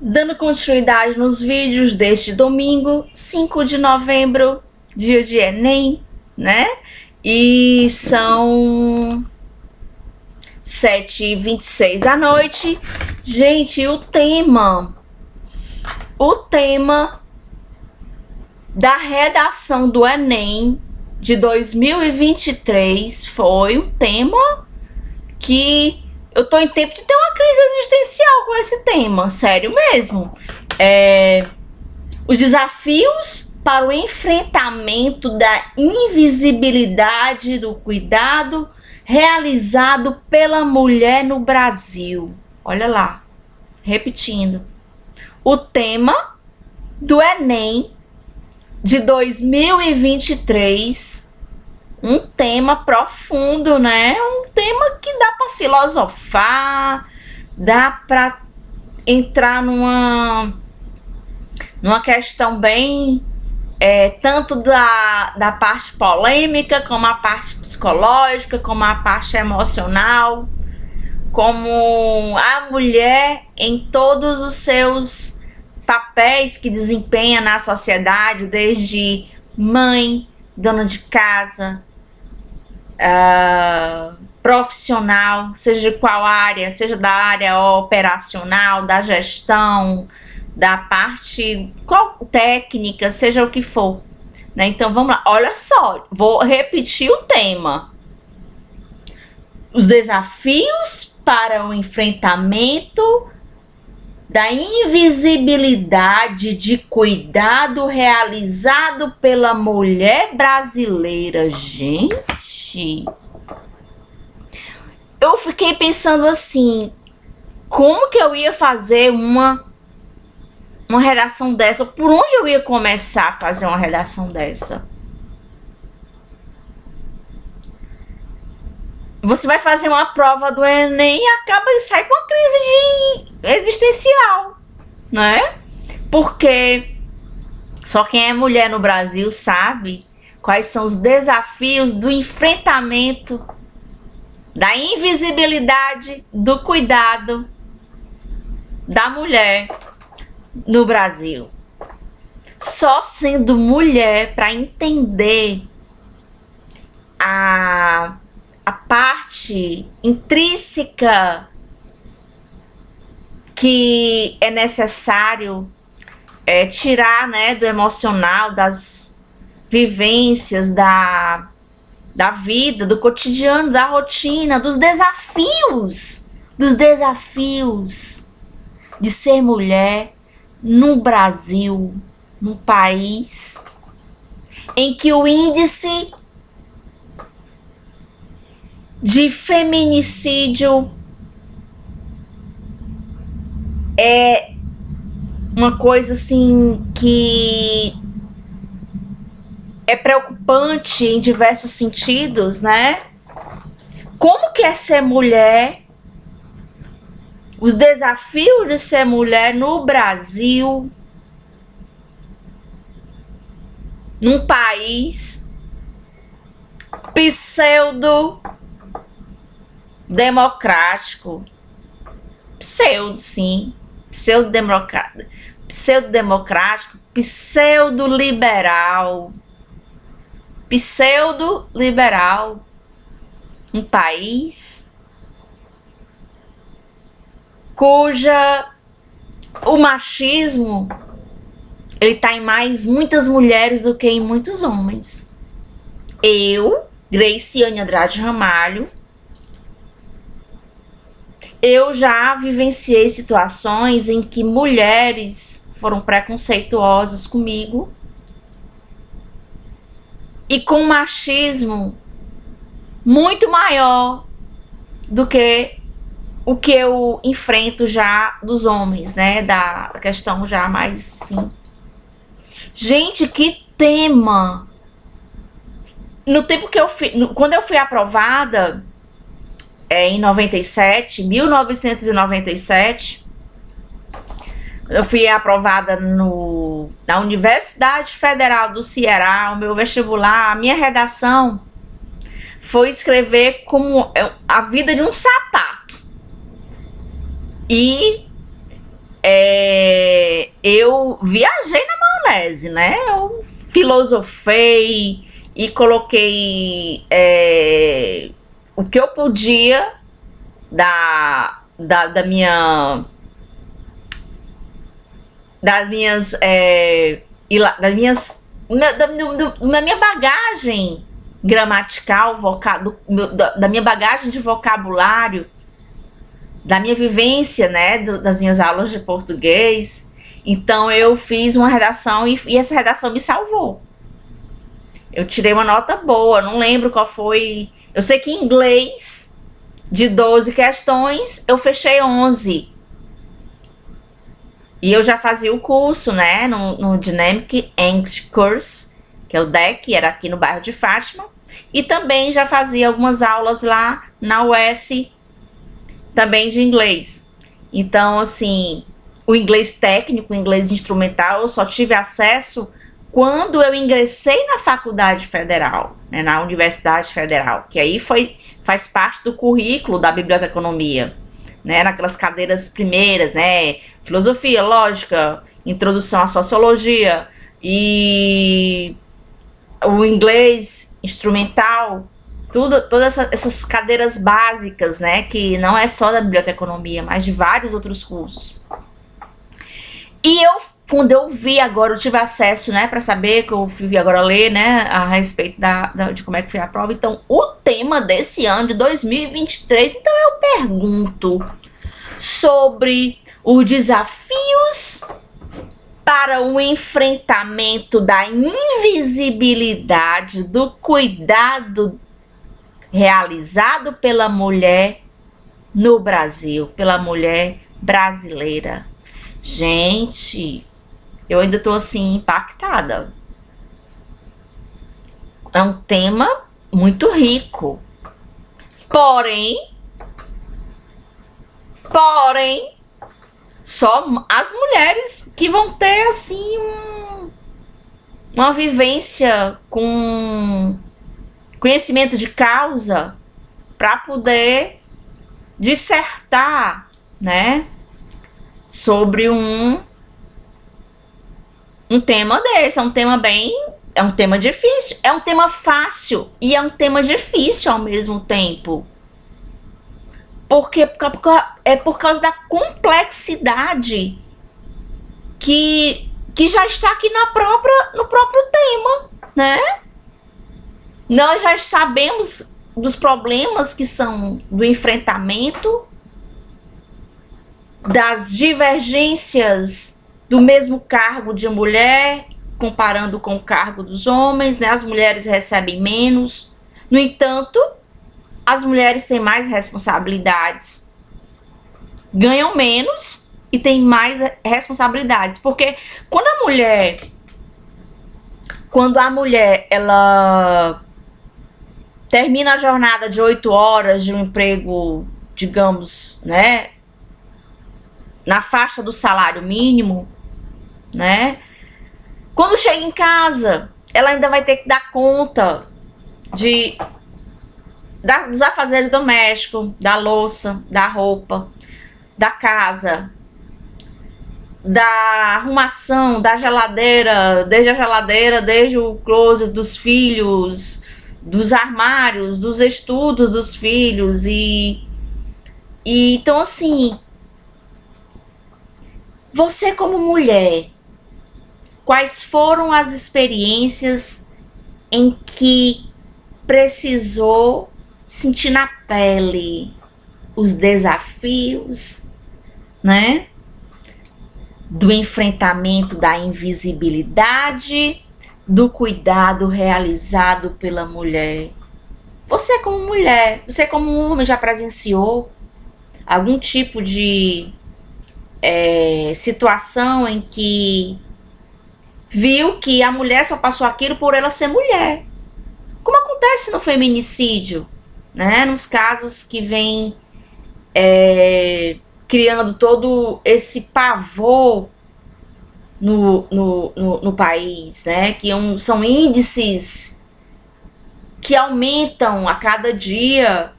Dando continuidade nos vídeos deste domingo, 5 de novembro, dia de Enem, né? E são 7h26 da noite. Gente, o tema da redação do Enem de 2023 foi um tema que eu tô em tempo de ter uma crise existencial com esse tema, sério mesmo. Os desafios para o enfrentamento da invisibilidade do cuidado realizado pela mulher no Brasil. Olha lá, repetindo. O tema do Enem de 2023, um tema profundo, né? Um tema que dá para filosofar, dá para entrar numa questão bem tanto da parte polêmica, como a parte psicológica, como a parte emocional, como a mulher em todos os seus papéis que desempenha na sociedade, desde mãe, dona de casa, profissional, seja de qual área, seja da área operacional, da gestão, da parte técnica, seja o que for, né? Então vamos lá, olha só, vou repetir o tema: os desafios para o enfrentamento da invisibilidade de cuidado realizado pela mulher brasileira. Gente, eu fiquei pensando assim, como que eu ia fazer uma redação dessa? Por onde eu ia começar a fazer uma redação dessa? Você vai fazer uma prova do Enem e acaba de sair com uma crise existencial, né? Porque só quem é mulher no Brasil sabe quais são os desafios do enfrentamento da invisibilidade do cuidado da mulher no Brasil. Só sendo mulher para entender a parte intrínseca que é necessário tirar, né, do emocional, das vivências, da vida, do cotidiano, da rotina, dos desafios de ser mulher no Brasil, num país em que o índice de feminicídio é uma coisa assim que é preocupante em diversos sentidos, né? Como que é ser mulher? Os desafios de ser mulher no Brasil, num país pseudo-democrático, pseudo-democrático, pseudo-liberal, um país cuja o machismo ele tá em muitas mulheres do que em muitos homens. Eu, Graciane Andrade Ramalho, eu já vivenciei situações em que mulheres foram preconceituosas comigo e com machismo muito maior do que o que eu enfrento já dos homens, né? Da questão já mais sim. Gente, que tema! No tempo que quando eu fui aprovada, em 1997, eu fui aprovada na Universidade Federal do Ceará, o meu vestibular, a minha redação foi escrever como a vida de um sapato. E eu viajei na maionese, né? Eu filosofei e coloquei o que eu podia das minhas da minha bagagem gramatical, da minha bagagem de vocabulário, da minha vivência, né, das minhas aulas de português. Então eu fiz uma redação e essa redação me salvou. Eu tirei uma nota boa, não lembro qual foi. Eu sei que em inglês, de 12 questões, eu fechei 11. E eu já fazia o curso, né, no Dynamic English Course, que é o DEC, era aqui no bairro de Fátima. E também já fazia algumas aulas lá na UES, também de inglês. Então, assim, o inglês técnico, o inglês instrumental, eu só tive acesso quando eu ingressei na faculdade federal, né, na Universidade Federal, que aí faz parte do currículo da biblioteconomia, né, naquelas cadeiras primeiras, né, filosofia, lógica, introdução à sociologia e o inglês instrumental, todas essas cadeiras básicas, né, que não é só da biblioteconomia, mas de vários outros cursos. E quando eu vi agora, eu tive acesso, né, para saber, que eu fui agora ler, né, a respeito de como é que foi a prova. Então, o tema desse ano de 2023, então eu pergunto sobre os desafios para o enfrentamento da invisibilidade do cuidado realizado pela mulher no Brasil, pela mulher brasileira. Gente, eu ainda tô assim impactada. É um tema muito rico. Porém, só as mulheres que vão ter assim uma vivência com conhecimento de causa para poder dissertar, né, sobre um tema desse. É um tema é um tema difícil, é um tema fácil e é um tema difícil ao mesmo tempo. Porque é por causa da complexidade que já está aqui no próprio tema, né? Nós já sabemos dos problemas que são do enfrentamento, das divergências do mesmo cargo de mulher, comparando com o cargo dos homens, né? As mulheres recebem menos. No entanto, as mulheres têm mais responsabilidades, ganham menos e têm mais responsabilidades. Porque quando a mulher ela termina a jornada de 8 horas de um emprego, digamos, né, na faixa do salário mínimo, né, quando chega em casa, ela ainda vai ter que dar conta dos afazeres domésticos, da louça, da roupa, da casa, da arrumação, da geladeira, desde o closet dos filhos, dos armários, dos estudos dos filhos. E então, assim, você como mulher, quais foram as experiências em que precisou sentir na pele os desafios, né, do enfrentamento da invisibilidade, do cuidado realizado pela mulher? Você como mulher, você como homem, já presenciou algum tipo de situação em que viu que a mulher só passou aquilo por ela ser mulher? Como acontece no feminicídio, né? Nos casos que vem criando todo esse pavor no país, né? Que são índices que aumentam a cada dia,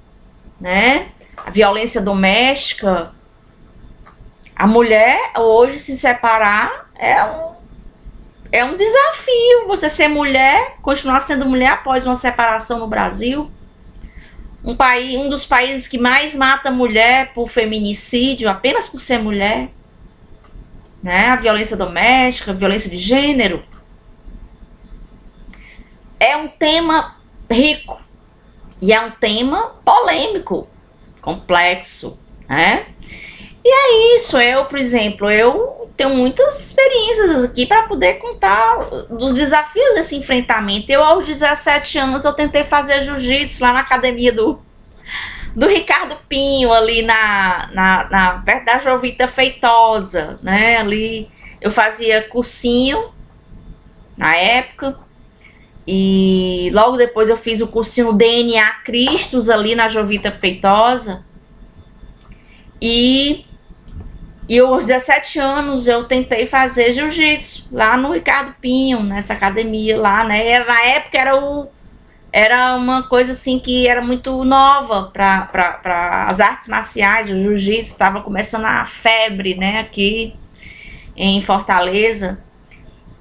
né? A violência doméstica. A mulher, hoje, se separar, É um desafio você ser mulher, continuar sendo mulher após uma separação no Brasil. Um dos países que mais mata mulher por feminicídio, apenas por ser mulher. Né? A violência doméstica, a violência de gênero. É um tema rico. E é um tema polêmico, complexo, né? E é isso, por exemplo, eu tenho muitas experiências aqui para poder contar dos desafios desse enfrentamento. Eu, aos 17 anos, eu tentei fazer jiu-jitsu lá na academia do Ricardo Pinho, ali perto da Jovita Feitosa, né? Ali eu fazia cursinho na época. E logo depois eu fiz o cursinho DNA Cristos ali na Jovita Feitosa. E eu, aos 17 anos, eu tentei fazer jiu-jitsu lá no Ricardo Pinho, nessa academia lá, né? Na época era uma coisa assim que era muito nova para as artes marciais. O jiu-jitsu estava começando a febre, né? Aqui em Fortaleza.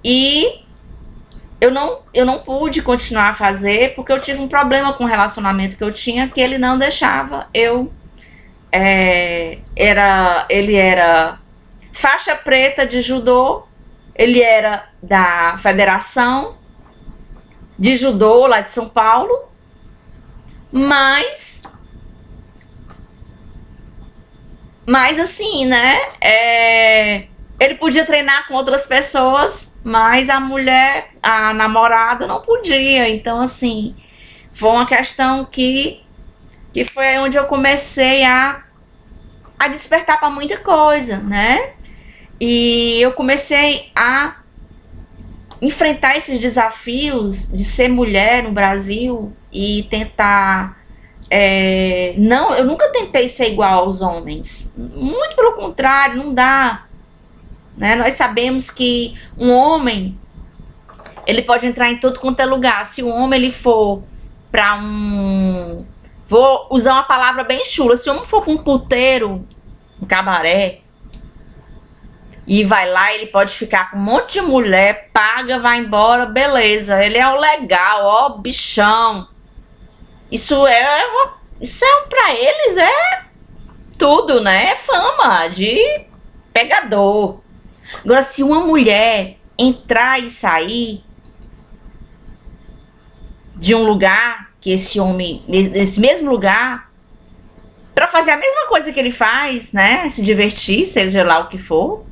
E eu não pude continuar a fazer porque eu tive um problema com o relacionamento que eu tinha, que ele não deixava eu. Ele era faixa preta de judô, ele era da Federação de Judô lá de São Paulo, mas assim, né? Ele podia treinar com outras pessoas, mas a mulher, a namorada, não podia. Então, assim, foi uma questão que foi onde eu comecei a despertar para muita coisa, né? E eu comecei a enfrentar esses desafios de ser mulher no Brasil e tentar... eu nunca tentei ser igual aos homens. Muito pelo contrário, não dá. Né? Nós sabemos que um homem, ele pode entrar em todo quanto é lugar. Se o homem ele for para vou usar uma palavra bem chula, se o homem for para um puteiro, um cabaré, e vai lá, ele pode ficar com um monte de mulher, paga, vai embora, beleza. Ele é o legal, ó, bichão. Isso para eles é tudo, né? É fama de pegador. Agora, se uma mulher entrar e sair de um lugar, que esse homem, nesse mesmo lugar, para fazer a mesma coisa que ele faz, né? Se divertir, seja lá o que for.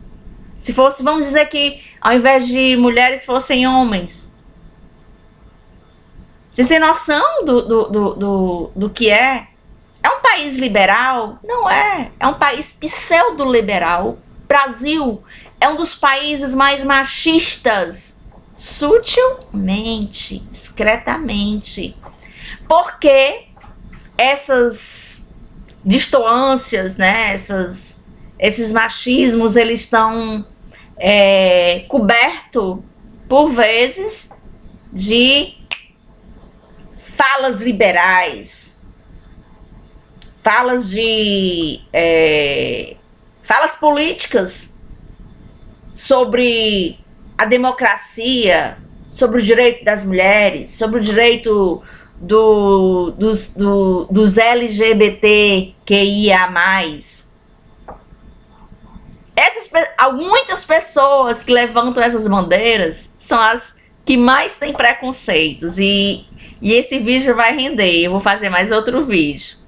Se fosse, vamos dizer que ao invés de mulheres fossem homens. Vocês têm noção do que é? É um país liberal? Não é. É um país pseudo-liberal. Brasil é um dos países mais machistas, sutilmente, discretamente. Porque essas distoâncias, né, esses machismos, eles estão cobertos, por vezes, de falas liberais, falas políticas sobre a democracia, sobre o direito das mulheres, sobre o direito dos LGBTQIA+. Muitas pessoas que levantam essas bandeiras são as que mais têm preconceitos. E esse vídeo vai render. Eu vou fazer mais outro vídeo.